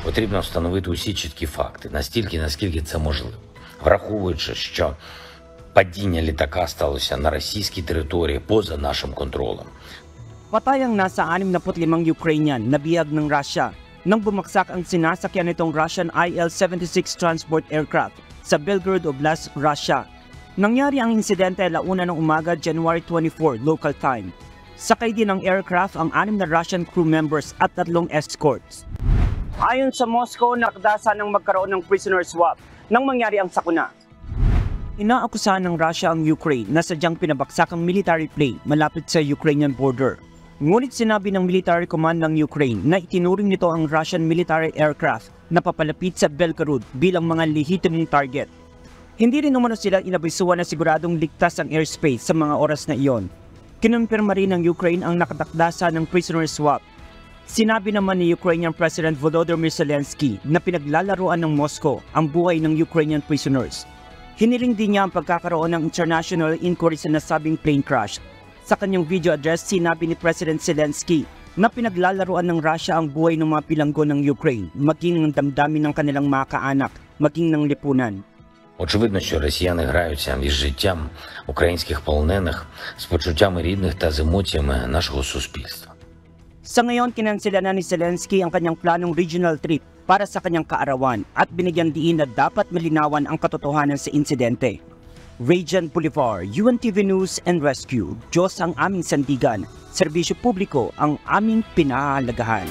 Потрібно встановити усі чіткі факти, настільки, наскільки це можливо. Враховуючи, що падіння літака сталося на російській території поза нашим контролем. Patay ang nasa 65 Ukrainian na bihag ng Russia nang bumagsak ang sinasakyan nitong Russian Il-76 transport aircraft sa Belgorod Oblast, Russia. Nangyari ang insidente alauna ng umaga, January 24, local time. Sakay din ng aircraft ang 6 na Russian crew members at 3 escorts. Ayon sa Moscow, nakadasa ng magkaroon ng prisoner swap nang mangyari ang sakuna. Inaakusahan ng Russia ang Ukraine na sadyang pinabagsak ang military plane malapit sa Ukrainian border. Ngunit sinabi ng military command ng Ukraine na itinuring nito ang Russian military aircraft na papalapit sa Belgorod bilang mga lehitimong target. Hindi rin umano sila inabisuan na siguradong ligtas ang airspace sa mga oras na iyon. Kinumpirma rin ng Ukraine ang nakatakdasa ng prisoner swap. Sinabi naman ni Ukrainian President Volodymyr Zelensky na pinaglalaruan ng Moscow ang buhay ng Ukrainian prisoners. Hiniling din niya ang pagkakaroon ng international inquiry sa nasabing plane crash. Sa kanyang video address, sinabi ni President Zelensky na pinaglalaruan ng Russia ang buhay ng mga bilanggo ng Ukraine, maging ng damdamin ng kanilang mga kaanak, maging ng lipunan. Очевидно, що росіяни граються із життям українських полонених, з почуттями рідних та з емоціями нашого суспільства. Sa ngayon, kinansela na ni Zelensky ang kanyang planong regional trip para sa kanyang kaarawan at binigyan diin na dapat malinawan ang katotohanan sa insidente. Rajan Bolivar, UNTV News and Rescue. Diyos ang aming sandigan, serbisyo publiko ang aming pinahahalagahan.